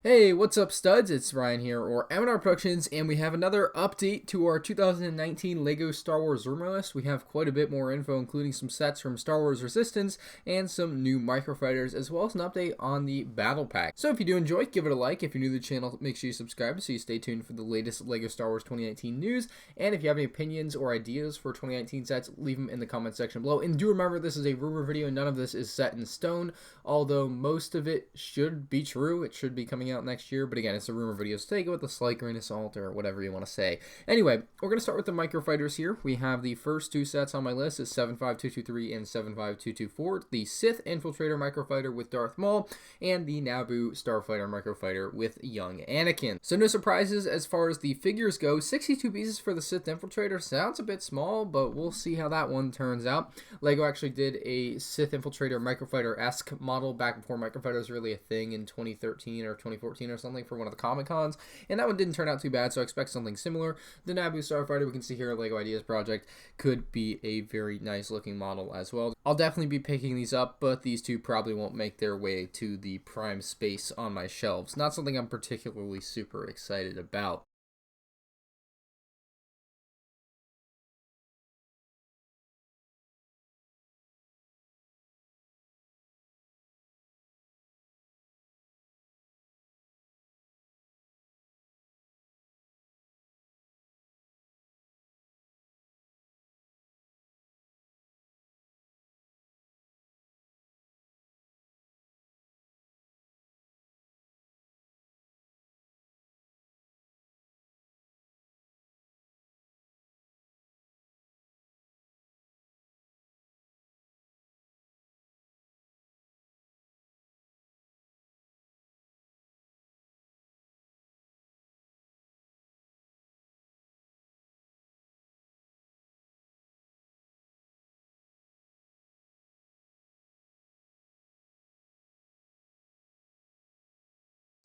Hey, what's up, studs? It's Ryan here, or MandRproductions, and we have another update to our 2019 LEGO Star Wars rumor list. We have quite a bit more info, including some sets from Star Wars Resistance and some new Microfighters, as well as an update on the Battle Pack. So if you do enjoy, give it a like. If you're new to the channel, make sure you subscribe so you stay tuned for the latest LEGO Star Wars 2019 news. And if you have any opinions or ideas for 2019 sets, leave them in the comment section below. And do remember, this is a rumor video. None of this is set in stone, although most of it should be true. It should be coming out next year, but again, it's a rumor video, so take it with a slight grain of salt or whatever you want to say. Anyway, we're going to start with the Microfighters here. We have the first two sets on my list is 75223 and 75224, the Sith Infiltrator Microfighter with Darth Maul, and the Naboo Starfighter Microfighter with young Anakin. So no surprises as far as the figures go. 62 pieces for the Sith Infiltrator sounds a bit small, but we'll see how that one turns out. LEGO actually did a Sith Infiltrator Microfighter-esque model back before Microfighter was really a thing in 2013 or 2014 or something for one of the Comic Cons, and that one didn't turn out too bad, so I expect something similar. The Naboo Starfighter we can see here at LEGO Ideas Project could be a very nice looking model as well. I'll definitely be picking these up, but these two probably won't make their way to the prime space on my shelves. Not something I'm particularly super excited about.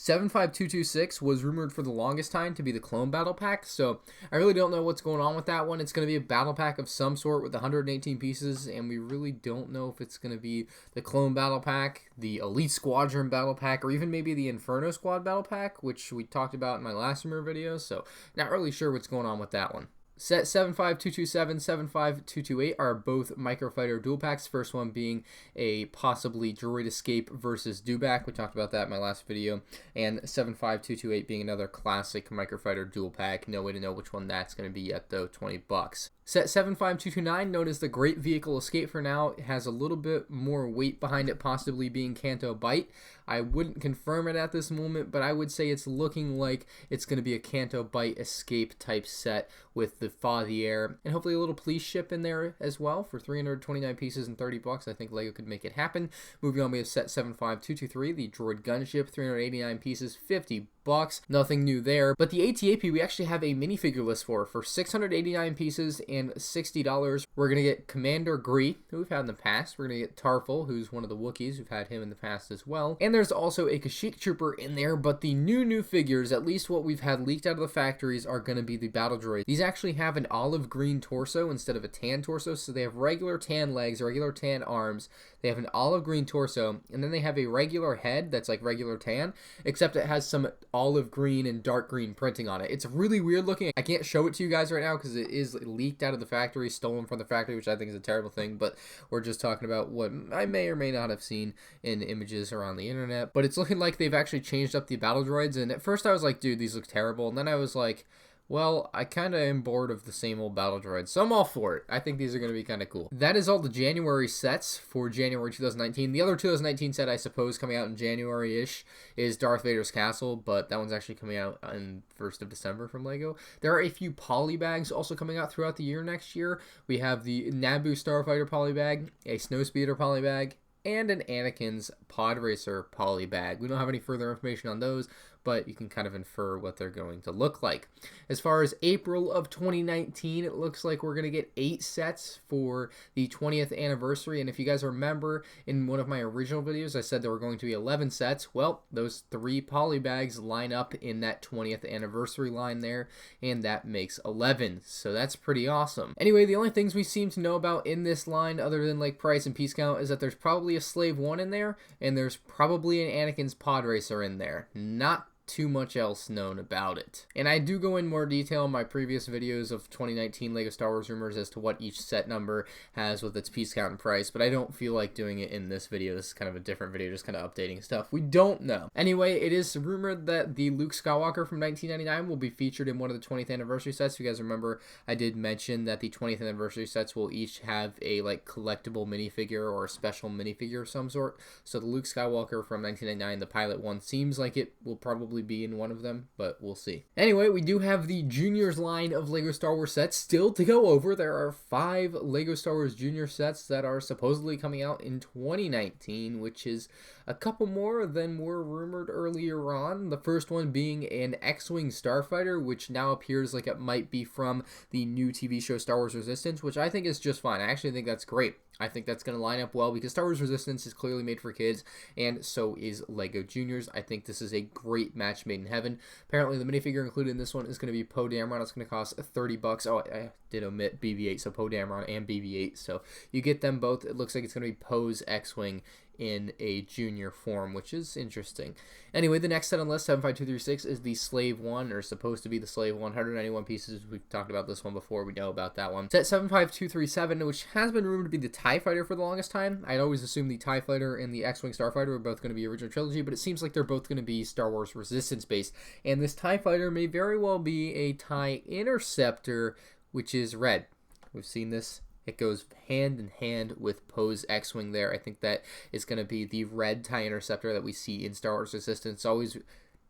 $75226 was rumored for the longest time to be the Clone Battle Pack, so I really don't know what's going on with that one. It's going to be a battle pack of some sort with 118 pieces, and we really don't know if it's going to be the Clone Battle Pack, the Elite Squadron Battle Pack, or even maybe the Inferno Squad Battle Pack, which we talked about in my last rumor video, so not really sure what's going on with that one. Set 75227, 75228 are both Microfighter dual packs. First one being a possibly Droid Escape versus Dewback. We talked about that in my last video. And 75228 being another classic Microfighter dual pack. No way to know which one that's going to be yet though, 20 bucks. Set 75229, known as the Great Vehicle Escape for now, it has a little bit more weight behind it, possibly being Canto bight. I wouldn't confirm it at this moment, but I would say it's looking like it's going to be a Canto bight escape type set with the Fa the Air, and hopefully a little police ship in there as well for 329 pieces and 30 bucks. I think LEGO could make it happen. Moving on, we have set 75223, the Droid Gunship, 389 pieces, 50 bucks. Nothing new there, but the ATAP we actually have a minifigure list for 689 pieces and $60. We're gonna get Commander Gree, who we've had in the past. We're gonna get Tarful, who's one of the Wookiees. We've had him in the past as well, and there's also a Kashyyyk Trooper in there. But the new figures, at least what we've had leaked out of the factories, are gonna be the battle droids. These actually have an olive green torso instead of a tan torso, so they have regular tan legs, regular tan arms. They have an olive green torso, and then they have a regular head that's like regular tan, except it has some olive green and dark green printing on it. It's really weird looking. I can't show it to you guys right now because it is leaked out of the factory, stolen from the factory, which I think is a terrible thing, but we're just talking about what I may or may not have seen in images around the internet. But it's looking like they've actually changed up the battle droids, and at first I was like, dude, these look terrible, and then I was like, well, I kind of am bored of the same old battle droids, so I'm all for it. I think these are going to be kind of cool. That is all the January sets for January 2019. The other 2019 set, I suppose, coming out in January-ish is Darth Vader's Castle, but that one's actually coming out on 1st of December from LEGO. There are a few Polybags also coming out throughout the year next year. We have the Naboo Starfighter Polybag, a Snowspeeder Polybag, and an Anakin's Pod Racer Polybag. We don't have any further information on those, but you can kind of infer what they're going to look like. As far as April of 2019, it looks like we're going to get 8 sets for the 20th anniversary. And if you guys remember, in one of my original videos, I said there were going to be 11 sets. Well, those 3 Polybags line up in that 20th anniversary line there, and that makes 11. So that's pretty awesome. Anyway, the only things we seem to know about in this line, other than like price and piece count, is that there's probably a Slave 1 in there, and there's probably an Anakin's Pod Racer in there. Not too much else known about it. And I do go in more detail in my previous videos of 2019 LEGO Star Wars rumors as to what each set number has with its piece count and price, but I don't feel like doing it in this video. This is kind of a different video, just kind of updating stuff we don't know. Anyway, it is rumored that the Luke Skywalker from 1999 will be featured in one of the 20th anniversary sets. If you guys remember, I did mention that the 20th anniversary sets will each have a like collectible minifigure or a special minifigure of some sort. So the Luke Skywalker from 1999, the pilot one, seems like it will probably be in one of them, but we'll see. Anyway, we do have the Juniors line of LEGO Star Wars sets still to go over. There are 5 LEGO Star Wars Junior sets that are supposedly coming out in 2019, which is a couple more than were rumored earlier on. The first one being an X-Wing Starfighter, which now appears like it might be from the new TV show Star Wars Resistance, which I think is just fine. I actually think that's great. I think that's going to line up well because Star Wars Resistance is clearly made for kids, and so is LEGO Juniors. I think this is a great match made in heaven. Apparently, the minifigure included in this one is going to be Poe Dameron. It's going to cost $30. Oh, I did omit BB-8, so Poe Dameron and BB-8. So you get them both. It looks like it's going to be Poe's X-Wing in a junior form, which is interesting. Anyway, the next set on the list, 75236, is the Slave 1, or supposed to be the Slave 1, 191 pieces. We've talked about this one before. We know about that one. Set 75237, which has been rumored to be the TIE Fighter for the longest time. I'd always assumed the TIE Fighter and the X-Wing Starfighter were both going to be original trilogy, but it seems like they're both going to be Star Wars Resistance based. And this TIE Fighter may very well be a TIE Interceptor, which is red. We've seen this. It goes hand in hand with Poe's X-Wing there. I think that is going to be the RED TIE Interceptor that we see in Star Wars Resistance.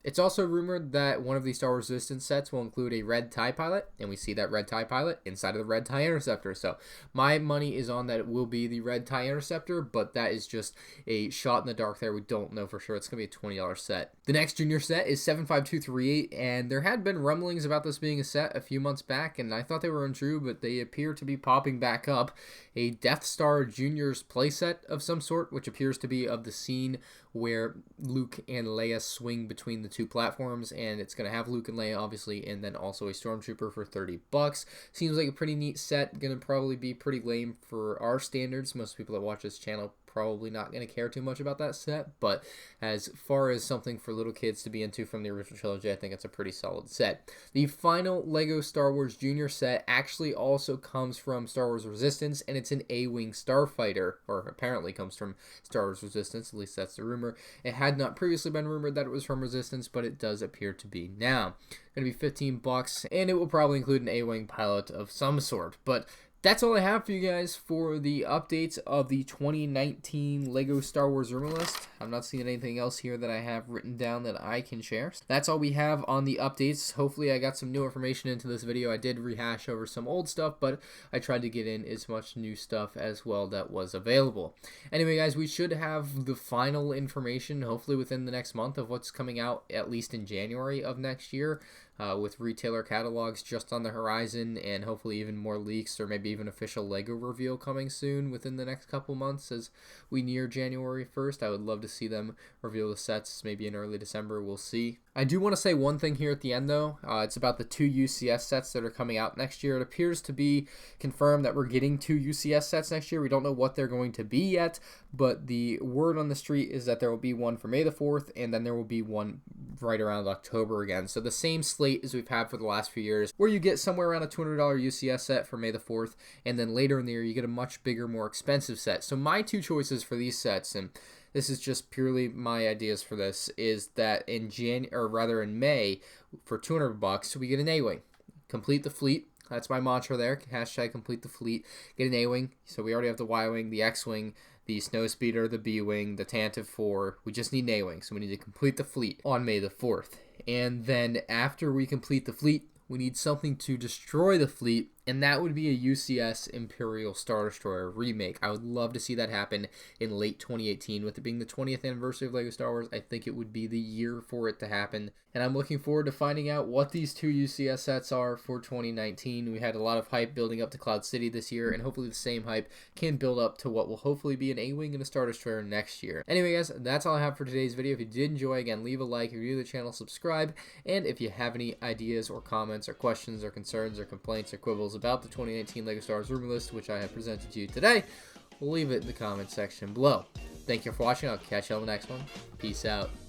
It's also rumored that one of the Star Wars Resistance sets will include a RED TIE Pilot, and we see that RED TIE Pilot inside of the RED TIE Interceptor. So my money is on that it will be the RED TIE Interceptor, but that is just a shot in the dark there. We don't know for sure. It's going to be a $20 set. The next junior set is 75238, and there had been rumblings about this being a set a few months back, and I thought they were untrue, but they appear to be popping back up. A Death Star Juniors playset of some sort, which appears to be of the scene where Luke and Leia swing between the 2 platforms, and it's going to have Luke and Leia, obviously, and then also a Stormtrooper for $30. Seems like a pretty neat set. Going to probably be pretty lame for our standards. Most people that watch this channel probably not going to care too much about that set, but as far as something for little kids to be into from the original trilogy, I think it's a pretty solid set. The final LEGO Star Wars Junior set actually also comes from Star Wars Resistance, and it's an A-Wing Starfighter, or apparently comes from Star Wars Resistance, at least that's the rumor. It had not previously been rumored that it was from Resistance, but it does appear to be now. Going to be $15, and it will probably include an A-Wing pilot of some sort, but that's all I have for you guys for the updates of the 2019 LEGO Star Wars rumor list. I'm not seeing anything else here that I have written down that I can share. That's all we have on the updates. Hopefully I got some new information into this video. I did rehash over some old stuff, but I tried to get in as much new stuff as well that was available. Anyway, guys, we should have the final information, hopefully within the next month, of what's coming out, at least in January of next year. With retailer catalogs just on the horizon, and hopefully even more leaks or maybe even official LEGO reveal coming soon within the next couple months as we near January 1st. I would love to see them reveal the sets maybe in early December. We'll see. I do want to say one thing here at the end, though. It's about the 2 UCS sets that are coming out next year. It appears to be confirmed that we're getting 2 UCS sets next year. We don't know what they're going to be yet, but the word on the street is that there will be one for May the 4th, and then there will be one right around October again. So the same slate as we've had for the last few years, where you get somewhere around a $200 UCS set for May the 4th, and then later in the year you get a much bigger, more expensive set. So my 2 choices for these sets, and this is just purely my ideas for this, is that in May, for $200, we get an A-Wing. Complete the fleet. That's my mantra there. Hashtag complete the fleet. Get an A-Wing. So we already have the Y-Wing, the X-Wing, the Snowspeeder, the B-Wing, the Tantive 4. We just need an A-Wing. So we need to complete the fleet on May the 4th. And then after we complete the fleet, we need something to destroy the fleet, and that would be a UCS Imperial Star Destroyer remake. I would love to see that happen in late 2018. With it being the 20th anniversary of LEGO Star Wars, I think it would be the year for it to happen. And I'm looking forward to finding out what these 2 UCS sets are for 2019. We had a lot of hype building up to Cloud City this year, and hopefully the same hype can build up to what will hopefully be an A-Wing and a Star Destroyer next year. Anyway, guys, that's all I have for today's video. If you did enjoy, again, leave a like, if you're new to the channel, subscribe, and if you have any ideas or comments or questions or concerns or complaints or quibbles about the 2019 LEGO Star Wars rumor list, which I have presented to you today, leave it in the comment section below. Thank you for watching. I'll catch you on the next one. Peace out.